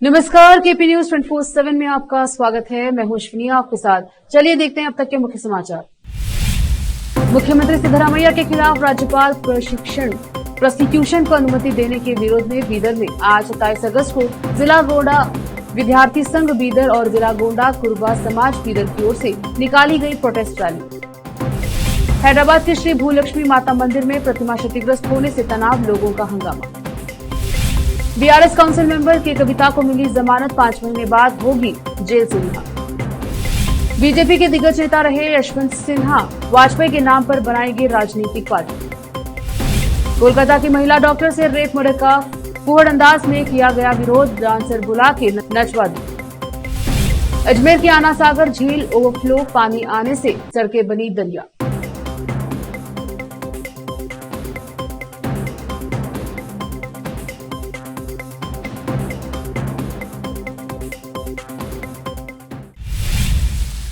नमस्कार, KP news 24/7 में आपका स्वागत है। मैं हूं अश्विनी आपके साथ। चलिए देखते हैं अब तक के मुख्य समाचार। मुख्यमंत्री सिद्धरामैया के खिलाफ राज्यपाल प्रोसिक्यूशन को अनुमति देने के विरोध में बीदर में आज 27 अगस्त को जिला गोंडा विद्यार्थी संघ बीदर और जिला गोंडा कुरबा समाज बीदर की ओर से निकाली गई प्रोटेस्ट रैली। हैदराबाद के श्री भूलक्ष्मी माता मंदिर में प्रतिमा क्षतिग्रस्त होने से तनाव, लोगों का हंगामा। बीआरएस काउंसिल मेंबर की कविता को मिली जमानत, 5 महीने बाद होगी जेल से रिहा। बीजेपी के दिग्गज नेता रहे यशवंत सिन्हा वाजपेयी के नाम पर बनाएंगे राजनीतिक पार्टी। कोलकाता की महिला डॉक्टर से रेप मर्डर का फुहड़ अंदाज में किया गया विरोध, डांसर बुला के नचवा दी। अजमेर की आना सागर झील ओवरफ्लो, पानी आने से सड़कें बनी दरिया।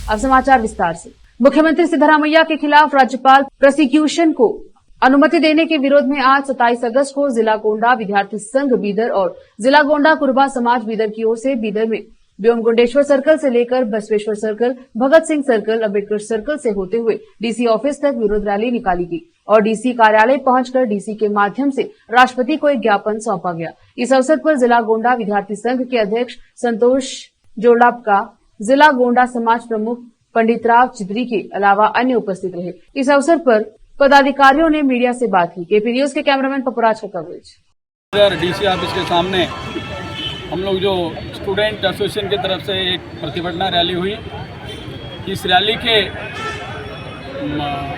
अब समाचार विस्तार से। मुख्यमंत्री सिद्धरामैया के खिलाफ राज्यपाल प्रोसिक्यूशन को अनुमति देने के विरोध में आज 27 अगस्त को जिला गोंडा विद्यार्थी संघ बीदर और जिला गोंडा कुरबा समाज बीदर की ओर से बीदर में व्योमगुंडेश्वर सर्कल से लेकर Basaveshwar circle, Bhagat Singh circle, Ambedkar circle से होते हुए डीसी ऑफिस तक विरोध रैली निकाली गई और डीसी कार्यालय पहुंचकर डीसी के माध्यम से राष्ट्रपति को एक ज्ञापन सौंपा गया। इस अवसर पर जिला गोंडा विद्यार्थी संघ के अध्यक्ष संतोष जोड़ापका, जिला गोंडा समाज प्रमुख पंडित राव चिदरी के अलावा अन्य उपस्थित रहे। इस अवसर पर पदाधिकारियों ने मीडिया से बात की। केपी न्यूज के कैमरामैन पपुराज का कवरेज। डीसी ऑफिस के सामने हम लोग जो स्टूडेंट एसोसिएशन की तरफ से एक प्रतिभटना रैली हुई, इस रैली के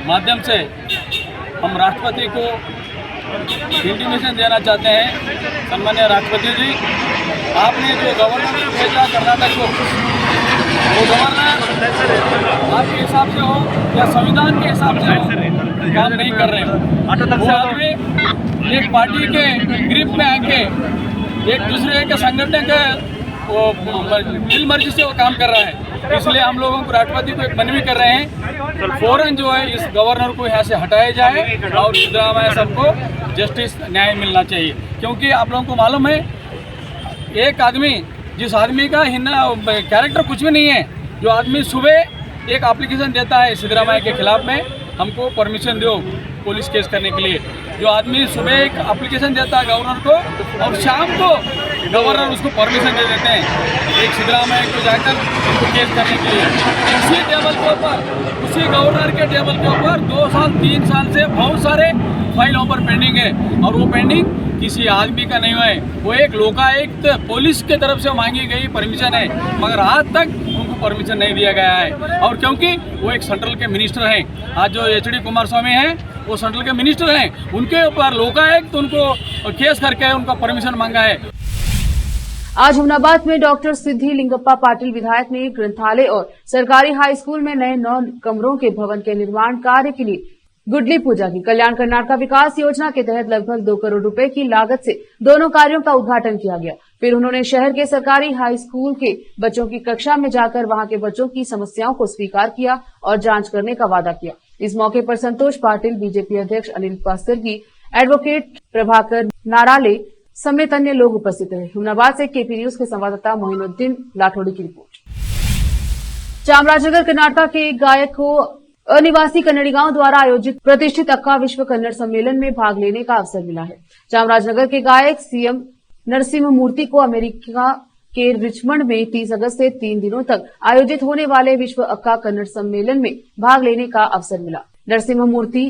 माध्यम से हम राष्ट्रपति को इंटीमेशन देना चाहते हैं। सम्माननीय राष्ट्रपति जी, आपने जो गवर्नर भेजा कर्नाटक को, वो गवर्नर आपके हिसाब से हो या संविधान के हिसाब से हो, काम नहीं कर रहे हो। वो आदमी एक पार्टी के ग्रिप में आके एक दूसरे के संगठन के वो दिल मर्जी से वो काम कर रहा है। इसलिए हम लोगों को राष्ट्रपति को एक मनवी कर रहे हैं, फौरन जो है इस गवर्नर को यहाँ से हटाया जाए और सिद्धरामैया सबको जस्टिस, न्याय मिलना चाहिए। क्योंकि आप लोगों को मालूम है, एक आदमी, जिस आदमी का कैरेक्टर कुछ भी नहीं है, जो आदमी सुबह एक एप्लीकेशन देता है सिद्धरामैया के खिलाफ में, हमको परमिशन दो पुलिस केस करने के लिए, जो आदमी सुबह एक एप्लीकेशन देता है गवर्नर को और शाम को गवर्नर उसको परमिशन दे देते हैं एक सिद्धरामैया को जाकर उनको केस करने के लिए। उसी टेबल के ऊपर, उसी गवर्नर के टेबल के ऊपर 2 साल 3 साल से बहुत सारे फाइल पर पेंडिंग है और वो पेंडिंग किसी आदमी का नहीं हुआ है। वो एक लोकायुक्त पुलिस की तरफ से मांगी गई परमिशन है, मगर आज तक उनको परमिशन नहीं दिया गया है। और क्योंकि वो एक सेंट्रल के मिनिस्टर हैं, आज जो HD कुमारस्वामी हैं वो सेंट्रल के मिनिस्टर हैं, उनके ऊपर लोकायुक्त उनको केस करके उनका परमिशन मांगा है। आज हुमनाबाद में डॉक्टर सिद्धि लिंगप्पा पाटिल विधायक ने ग्रंथालय और सरकारी हाई स्कूल में नए 9 कमरों के भवन के निर्माण कार्य के लिए गुडली पूजा की। कल्याण कर्नाटक विकास योजना के तहत लगभग 2 करोड़ रुपए की लागत से दोनों कार्यों का उद्घाटन किया गया। फिर उन्होंने शहर के सरकारी हाई स्कूल के बच्चों की कक्षा में जाकर वहां के बच्चों की समस्याओं को स्वीकार किया और जांच करने का वादा किया। इस मौके पर संतोष पाटिल, बीजेपी अध्यक्ष अनिल पासरगी, एडवोकेट प्रभाकर नाराले समेत अन्य लोग उपस्थित रहे। हुमनाबाद से केपी न्यूज के संवाददाता मोहिनुद्दीन लाठोड़ी की रिपोर्ट। चामराजनगर कर्नाटक के एक गायक को अनिवासी कन्नड़िगांव द्वारा आयोजित प्रतिष्ठित अक्का विश्व कन्नड़ सम्मेलन में भाग लेने का अवसर मिला है। चामराजनगर के गायक सीएम नरसिम्हा मूर्ति को अमेरिका के रिचमंड में 30 अगस्त से 3 दिनों तक आयोजित होने वाले विश्व अक्का कन्नड़ सम्मेलन में भाग लेने का अवसर मिला। नरसिम्हा मूर्ति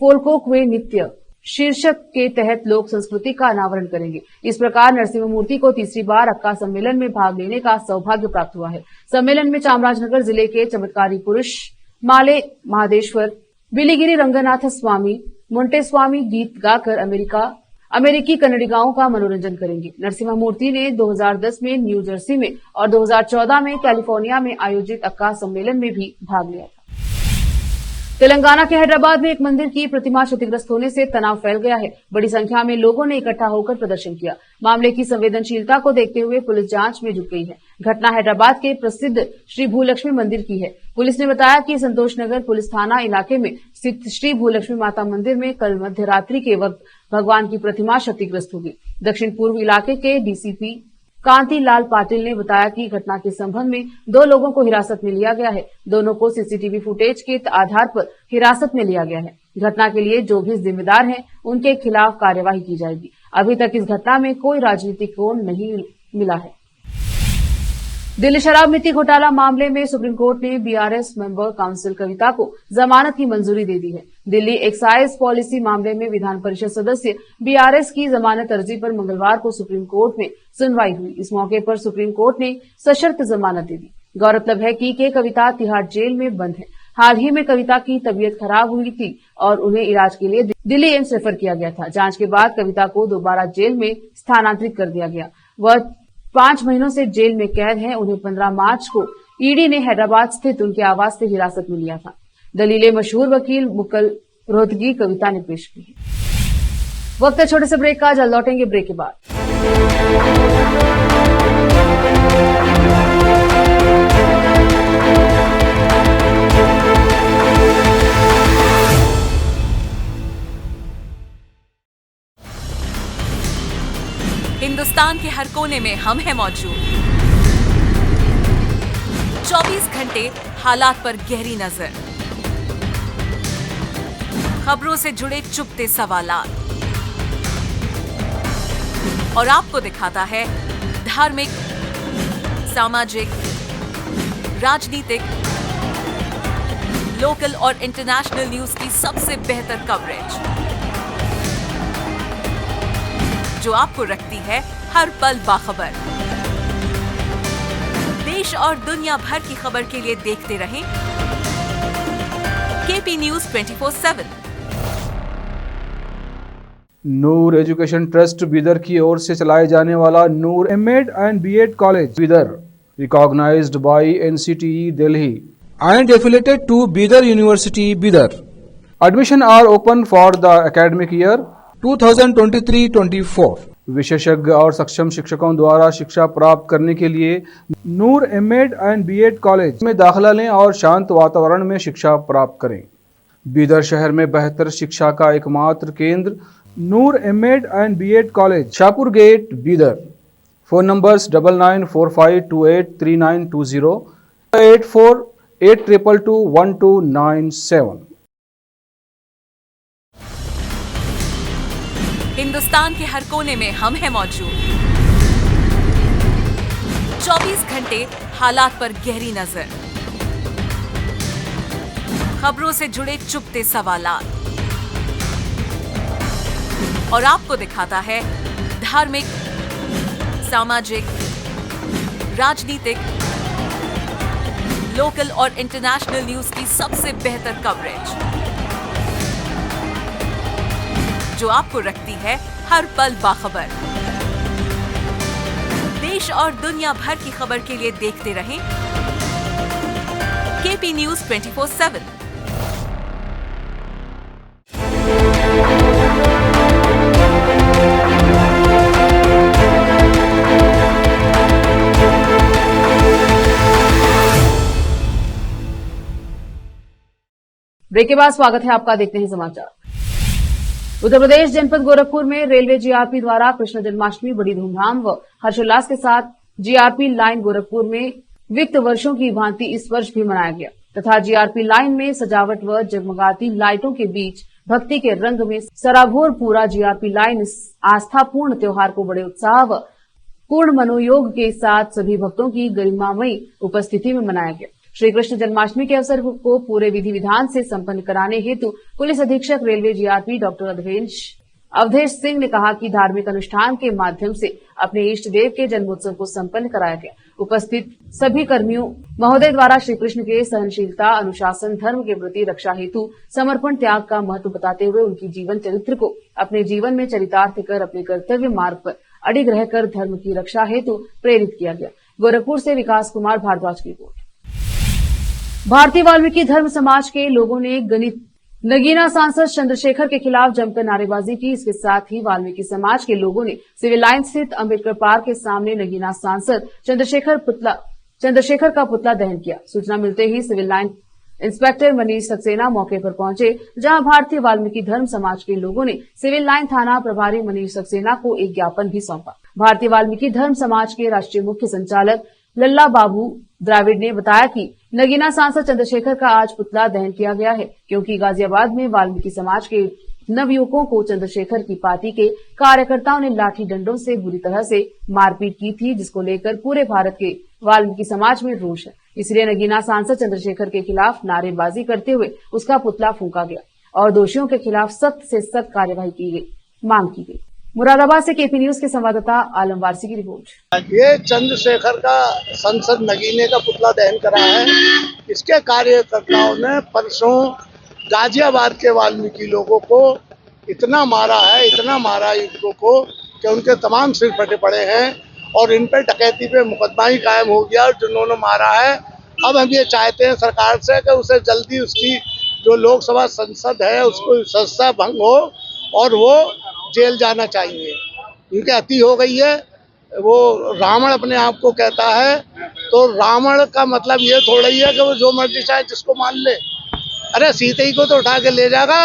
फोल्कोक्वे नृत्य शीर्षक के तहत लोक संस्कृति का अनावरण करेंगे। इस प्रकार नरसिम्हा मूर्ति को तीसरी बार अक्का सम्मेलन में भाग लेने का सौभाग्य प्राप्त हुआ है। सम्मेलन में चामराजनगर जिले के चमत्कारी पुरुष माले महादेश्वर, बिलीगिरी रंगनाथ स्वामी, मोंटेस्वामी गीत गाकर अमेरिकी कन्नड़िगांव का मनोरंजन करेंगे। नरसिम्हा मूर्ति ने 2010 में न्यू जर्सी में और 2014 में कैलिफोर्निया में आयोजित अक्का सम्मेलन में भी भाग लिया था। तेलंगाना के हैदराबाद में एक मंदिर की प्रतिमा क्षतिग्रस्त होने से तनाव फैल गया है। बड़ी संख्या में लोगों ने इकट्ठा होकर प्रदर्शन किया। मामले की संवेदनशीलता को देखते हुए पुलिस जांच में जुट गई है। घटना हैदराबाद के प्रसिद्ध श्री भूलक्ष्मी मंदिर की है। पुलिस ने बताया कि संतोषनगर पुलिस थाना इलाके में स्थित श्री भूलक्ष्मी माता मंदिर में कल मध्य रात्रि के वक्त भगवान की प्रतिमा क्षतिग्रस्त हो गई। दक्षिण पूर्व इलाके के डीसीपी कांति लाल पाटिल ने बताया कि घटना के संबंध में 2 लोगों को हिरासत में लिया गया है। दोनों को सीसीटीवी फुटेज के आधार पर हिरासत में लिया गया है। घटना के लिए जो भी जिम्मेदार हैं, उनके खिलाफ कार्यवाही की जाएगी। अभी तक इस घटना में कोई राजनीतिक कोण नहीं मिला है। दिल्ली शराब नीति घोटाला मामले में सुप्रीम कोर्ट ने बीआरएस मेंबर काउंसिल कविता को जमानत की मंजूरी दे दी है। दिल्ली एक्साइज पॉलिसी मामले में विधान परिषद सदस्य बीआरएस की जमानत अर्जी पर मंगलवार को सुप्रीम कोर्ट में सुनवाई हुई। इस मौके पर सुप्रीम कोर्ट ने सशर्त जमानत दे दी। गौरतलब है कि कविता तिहाड़ जेल में बंद है। हाल ही में कविता की तबीयत खराब हुई थी और उन्हें इलाज के लिए दिल्ली एम्स रेफर किया गया था। जांच के बाद कविता को दोबारा जेल में स्थानांतरित कर दिया गया। वह 5 महीनों से जेल में कैद है। उन्हें 15 मार्च को ईडी ने हैदराबाद स्थित उनके आवास से हिरासत में लिया था। दलीलें मशहूर वकील मुकुल रोहतगी कविता ने पेश की। वक्त है छोटे से ब्रेक का, जल्द लौटेंगे ब्रेक के बाद। हिंदुस्तान के हर कोने में हम हैं मौजूद। 24 घंटे हालात पर गहरी नजर, खबरों से जुड़े चुपते सवालात और आपको दिखाता है धार्मिक, सामाजिक, राजनीतिक, लोकल और इंटरनेशनल न्यूज की सबसे बेहतर कवरेज, जो आपको रखती है हर पल बाखबर। देश और दुनिया भर की खबर के लिए देखते रहें KP news 24/7। Noor education trust Bidar की ओर से चलाए जाने वाला Noor MEd and BEd college Bidar, recognised by NCTE Delhi and affiliated to Bidar University, Bidar. Admission are open for the academic year 2023-24. विशेषज्ञ और सक्षम शिक्षकों द्वारा शिक्षा प्राप्त करने के लिए नूर एमएड एंड बीएड कॉलेज में दाखिला लें और शांत वातावरण में शिक्षा प्राप्त करें। बीदर शहर में बेहतर शिक्षा का एकमात्र केंद्र Noor MEd and BEd college, Shahpur gate, Bidar. Phone numbers 9945283920, 8482221297। Hindustan के हर कोने में हम हैं मौजूद। 24 घंटे हालात पर गहरी नजर, खबरों से जुड़े चुपते सवालात और आपको दिखाता है धार्मिक, सामाजिक, राजनीतिक, लोकल और इंटरनेशनल न्यूज की सबसे बेहतर कवरेज, जो आपको रखती है हर पल बाखबर। देश और दुनिया भर की खबर के लिए देखते रहें केपी न्यूज 24/7। ब्रेक के बाद स्वागत है आपका। देखते हैं समाचार। उत्तर प्रदेश जनपद गोरखपुर में रेलवे जीआरपी द्वारा कृष्ण जन्माष्टमी बड़ी धूमधाम व हर्षोल्लास के साथ जीआरपी लाइन गोरखपुर में विगत वर्षों की भांति इस वर्ष भी मनाया गया तथा जीआरपी लाइन में सजावट व जगमगाती लाइटों के बीच भक्ति के रंग में सराबोर पूरा जीआरपी लाइन इस आस्थापूर्ण त्योहार को बड़े उत्साह व पूर्ण मनोयोग के साथ सभी भक्तों की गरिमामयी उपस्थिति में मनाया गया। श्री कृष्ण जन्माष्टमी के अवसर को पूरे विधि विधान से संपन्न कराने हेतु पुलिस अधीक्षक रेलवे जीआरपी डॉक्टर अवधेश सिंह ने कहा कि धार्मिक अनुष्ठान के माध्यम से अपने इष्ट देव के जन्मोत्सव को संपन्न कराया गया। उपस्थित सभी कर्मियों महोदय द्वारा श्री कृष्ण के सहनशीलता, अनुशासन, धर्म के प्रति रक्षा हेतु समर्पण त्याग का महत्व बताते हुए उनकी जीवन चरित्र को अपने जीवन में चरितार्थ कर अपने कर्तव्य मार्ग पर अडिग रहकर धर्म की रक्षा हेतु प्रेरित किया गया। गोरखपुर से विकास कुमार भारद्वाज की रिपोर्ट। भारतीय वाल्मीकि धर्म समाज के लोगों ने नगीना सांसद चंद्रशेखर के खिलाफ जमकर नारेबाजी की। इसके साथ ही वाल्मीकि समाज के लोगों ने सिविल लाइन स्थित अंबेडकर पार्क के सामने नगीना सांसद चंद्रशेखर का पुतला दहन किया। सूचना मिलते ही civil line inspector Manish Saxena मौके पर पहुंचे, जहां भारतीय वाल्मीकि धर्म समाज के लोगों ने सिविल लाइन थाना प्रभारी मनीष सक्सेना को एक ज्ञापन भी सौंपा। भारतीय वाल्मीकि धर्म समाज के राष्ट्रीय मुख्य संचालक लल्ला बाबू द्राविड़ ने बताया कि नगीना सांसद चंद्रशेखर का आज पुतला दहन किया गया है, क्योंकि गाजियाबाद में वाल्मीकि समाज के नवयुवकों को चंद्रशेखर की पार्टी के कार्यकर्ताओं ने लाठी डंडों से बुरी तरह से मारपीट की थी, जिसको लेकर पूरे भारत के वाल्मीकि समाज में रोष है। इसलिए नगीना सांसद चंद्रशेखर के खिलाफ नारेबाजी करते हुए उसका पुतला फूंका गया और दोषियों के खिलाफ सख्त से सख्त कार्यवाही की गई, मांग की गई। मुरादाबाद से केपी न्यूज के संवाददाता आलम वारसी की रिपोर्ट। ये चंद्रशेखर का संसद नगीने का पुतला दहन करा है। इसके कार्यकर्ताओं ने परसों गाजियाबाद के वाल्मीकि लोगों को इतना मारा है इनको को कि उनके तमाम सिर फटे पड़े हैं और इन पे डकैती पे मुकदमा ही कायम हो गया जिन्होंने मारा है। अब हम ये चाहते हैं सरकार से कि उसे जल्दी उसकी जो लोकसभा संसद है उसको संस्था भंग हो और वो जेल जाना चाहिए। उनकी अति हो गई है। वो रावण अपने आप को कहता है, तो रावण का मतलब ये थोड़ा ही है कि वो जो मर्जी चाहे जिसको मान ले। अरे सीते ही को तो उठा के ले जाएगा,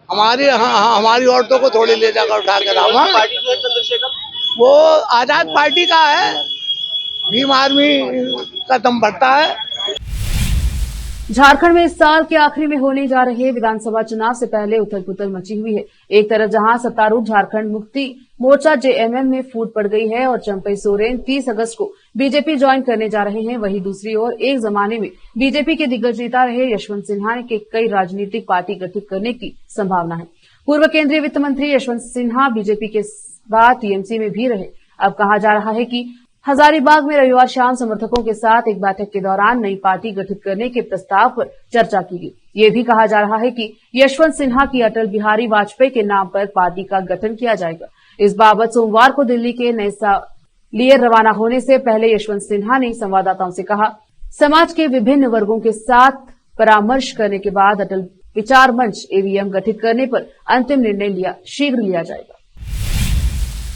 हमारी औरतों को थोड़ी ले जाएगा उठा के रावण। वो आजाद पार्टी का है, भीम आर्मी का दम बढ़ता है। झारखंड में इस साल के आखिरी में होने जा रहे विधानसभा चुनाव से पहले उथल पुथल मची हुई है। एक तरफ जहां सत्तारूढ़ झारखंड मुक्ति मोर्चा जेएमएम में फूट पड़ गई है और चंपई सोरेन 30 अगस्त को बीजेपी ज्वाइन करने जा रहे हैं, वहीं दूसरी ओर एक जमाने में बीजेपी के दिग्गज नेता रहे यशवंत सिन्हा के कई राजनीतिक पार्टी गठित करने की संभावना है। पूर्व केंद्रीय वित्त मंत्री यशवंत सिन्हा बीजेपी के बाद टीएमसी में भी रहे। अब कहा जा रहा है कि हजारीबाग में रविवार शाम समर्थकों के साथ एक बैठक के दौरान नई पार्टी गठित करने के प्रस्ताव पर चर्चा की गई। ये भी कहा जा रहा है कि यशवंत सिन्हा की अटल बिहारी वाजपेयी के नाम पर पार्टी का गठन किया जाएगा। इस बाबत सोमवार को दिल्ली के नए साल लिए रवाना होने से पहले यशवंत सिन्हा ने संवाददाताओं से कहा, समाज के विभिन्न वर्गों के साथ परामर्श करने के बाद अटल विचार मंच एवीएम गठित करने पर अंतिम निर्णय शीघ्र लिया जाएगा।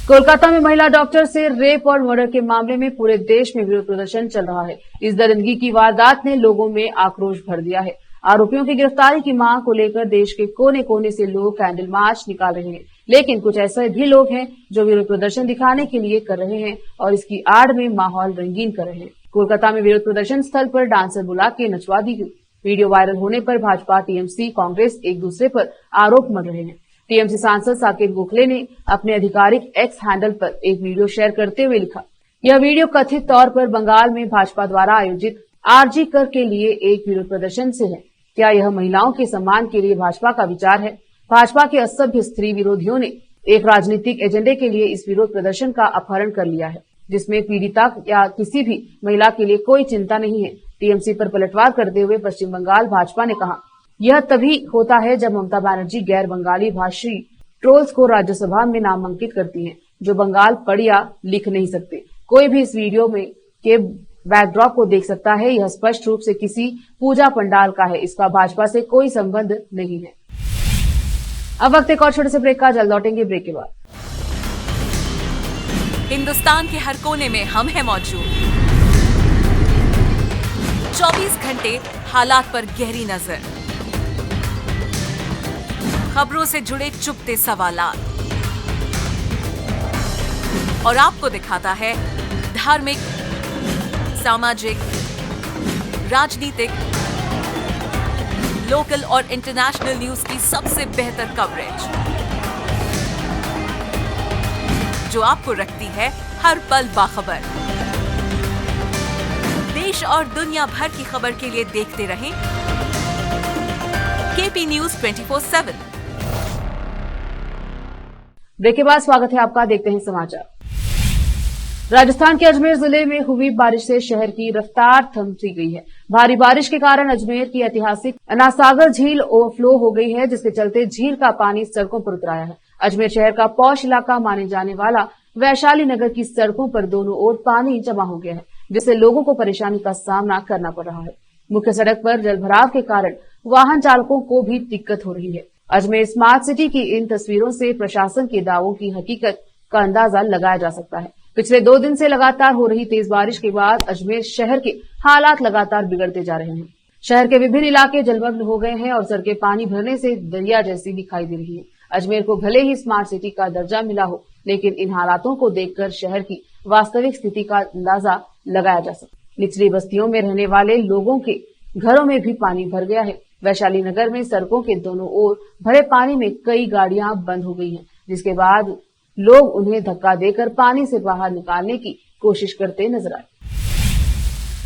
कोलकाता में महिला डॉक्टर से रेप और मर्डर के मामले में पूरे देश में विरोध प्रदर्शन चल रहा है। इस दरिंदगी की वारदात ने लोगों में आक्रोश भर दिया है। आरोपियों की गिरफ्तारी की मांग को लेकर देश के कोने कोने से लोग कैंडल मार्च निकाल रहे हैं, लेकिन कुछ ऐसे भी लोग हैं जो विरोध प्रदर्शन दिखाने के लिए कर रहे हैं और इसकी आड़ में माहौल रंगीन कर रहे हैं। कोलकाता में विरोध प्रदर्शन स्थल पर डांसर बुला के नचवा दी गई। वीडियो वायरल होने पर भाजपा, टीएमसी, कांग्रेस एक दूसरे पर आरोप मढ़ रहे हैं। टीएमसी सांसद साकेत गोखले ने अपने आधिकारिक एक्स हैंडल पर एक वीडियो शेयर करते हुए लिखा, यह वीडियो कथित तौर पर बंगाल में भाजपा द्वारा आयोजित आरजी कर के लिए एक विरोध प्रदर्शन से है। क्या यह महिलाओं के सम्मान के लिए भाजपा का विचार है? भाजपा के असभ्य स्त्री विरोधियों ने एक राजनीतिक एजेंडे के लिए इस विरोध प्रदर्शन का अपहरण कर लिया है, जिसमें पीड़िता या किसी भी महिला के लिए कोई चिंता नहीं है। टीएमसी पर पलटवार करते हुए पश्चिम बंगाल भाजपा ने कहा, यह तभी होता है जब ममता बनर्जी गैर बंगाली भाषी ट्रोल्स को राज्यसभा में नामांकित करती हैं, जो बंगाल पढ़ या लिख नहीं सकते। कोई भी इस वीडियो में के बैकड्रॉप को देख सकता है। यह स्पष्ट रूप से किसी पूजा पंडाल का है। इसका भाजपा से कोई संबंध नहीं है। अब वक्त एक और छोटे से ब्रेक का, जल्द लौटेंगे ब्रेक के बाद। हिंदुस्तान के हर कोने में हम हैं मौजूद। 24 घंटे हालात पर गहरी नजर, खबरों से जुड़े चुपते सवालात और आपको दिखाता है धार्मिक, सामाजिक, राजनीतिक, लोकल और इंटरनेशनल न्यूज की सबसे बेहतर कवरेज, जो आपको रखती है हर पल बाखबर। देश और दुनिया भर की खबर के लिए देखते रहें केपी न्यूज 24/7। ब्रेक के बाद स्वागत है आपका, देखते हैं समाचार। राजस्थान के अजमेर जिले में हुई बारिश से शहर की रफ्तार थम सी गई है। भारी बारिश के कारण अजमेर की ऐतिहासिक अनासागर झील ओवरफ्लो हो गई है, जिसके चलते झील का पानी सड़कों पर उतर आया है। अजमेर शहर का पौष इलाका माने जाने वाला वैशाली नगर की सड़कों पर दोनों ओर पानी जमा हो गया है, जिससे लोगों को परेशानी का सामना करना पड़ रहा है। मुख्य सड़क पर जलभराव के कारण वाहन चालकों को भी दिक्कत हो रही है। अजमेर स्मार्ट सिटी की इन तस्वीरों से प्रशासन के दावों की हकीकत का अंदाजा लगाया जा सकता है। पिछले 2 दिन से लगातार हो रही तेज बारिश के बाद अजमेर शहर के हालात लगातार बिगड़ते जा रहे हैं। शहर के विभिन्न इलाके जलमग्न हो गए हैं और सड़कें पानी भरने से दरिया जैसी दिखाई दे रही है। अजमेर को भले ही स्मार्ट सिटी का दर्जा मिला हो, लेकिन इन हालातों को देखकर शहर की वास्तविक स्थिति का अंदाजा लगाया जा सकता है। निचली बस्तियों में रहने वाले लोगों के घरों में भी पानी भर गया है। वैशाली नगर में सड़कों के दोनों ओर भरे पानी में कई गाड़ियां बंद हो गई हैं, जिसके बाद लोग उन्हें धक्का देकर पानी से बाहर निकालने की कोशिश करते नजर आए।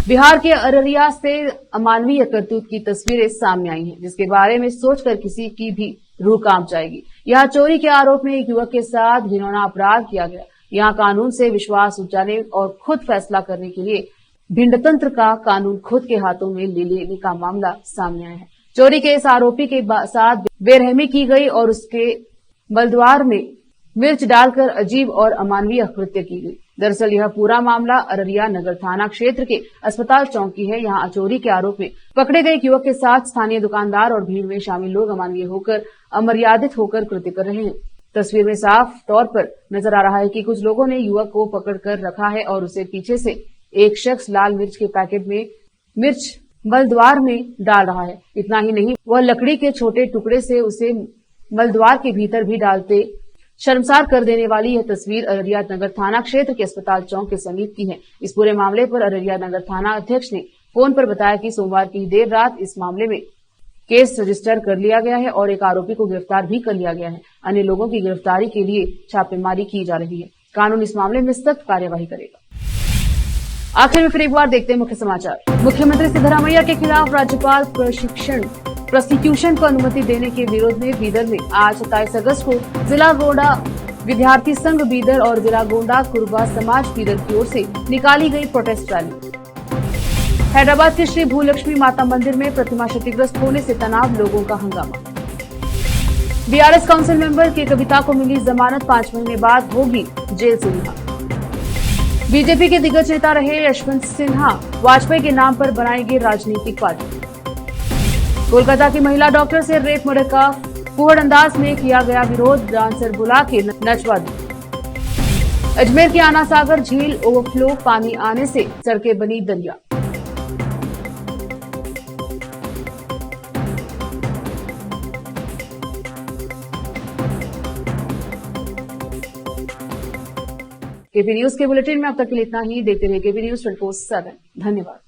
बिहार के अररिया से अमानवीय करतूत की तस्वीरें सामने आई हैं, जिसके बारे में सोचकर किसी की भी रूह कांप जाएगी। यहाँ चोरी के आरोप में एक युवक के साथ घिनौना अपराध किया गया। यहाँ कानून से विश्वास उठ जाने और खुद फैसला करने के लिए भिंडतंत्र का कानून खुद के हाथों में ले लेने का मामला सामने आया है। चोरी के इस आरोपी के साथ बेरहमी की गई और उसके मलद्वार में मिर्च डालकर अजीब और अमानवीय कृत्य की गई। दरअसल यह पूरा मामला अररिया नगर थाना क्षेत्र के अस्पताल चौक की है। यहाँ चोरी के आरोप में पकड़े गए एक युवक के साथ स्थानीय दुकानदार और भीड़ में शामिल लोग अमानवीय होकर अमर्यादित होकर कृत्य कर रहे हैं। तस्वीर में साफ तौर पर नजर आ रहा है कि कुछ लोगों ने युवक को पकड़कर रखा है और उसे पीछे से एक शख्स लाल मिर्च के पैकेट में मिर्च मलद्वार में डाल रहा है। इतना ही नहीं, वह लकड़ी के छोटे टुकड़े से उसे मलद्वार के भीतर भी डालते शर्मसार कर देने वाली यह तस्वीर अररिया नगर थाना क्षेत्र के अस्पताल चौक के समीप की है। इस पूरे मामले पर अररिया नगर थाना अध्यक्ष ने फोन पर बताया कि सोमवार की देर रात इस मामले में केस रजिस्टर कर लिया गया है और एक आरोपी को गिरफ्तार भी कर लिया गया है। अन्य लोगों की गिरफ्तारी के लिए छापेमारी की जा रही है। कानून इस मामले में सख्त कार्यवाही करेगा। आखिर में फिर एक बार देखते हैं मुख्य समाचार। मुख्यमंत्री सिद्धरामैया के खिलाफ राज्यपाल प्रोसिक्यूशन को अनुमति देने के विरोध में बीदर में आज 27 अगस्त को जिला गोंडा विद्यार्थी संघ बीदर और जिला गोंडा कुरबा समाज बीदर की ओर से निकाली गई प्रोटेस्ट रैली। हैदराबाद के श्री भूलक्ष्मी माता मंदिर में प्रतिमा क्षतिग्रस्त होने से तनाव, लोगों का हंगामा। बीआरएस काउंसिल मेंबर के कविता को मिली जमानत, 5 महीने बाद होगी जेल से रिहा। बीजेपी के दिग्गज नेता रहे यशवंत सिन्हा वाजपेयी के नाम पर बनाएंगे राजनीतिक पार्टी। कोलकाता की महिला डॉक्टर से रेप मर्डर का फुहड़ अंदाज में किया गया विरोध, डांसर बुला के नचवा दी। अजमेर की आना सागर झील ओवरफ्लो, पानी आने से सड़कें बनी दरिया। केपी न्यूज के बुलेटिन में अब तक के लिए इतना ही। देखते रहिए केपी न्यूज 24/7। धन्यवाद।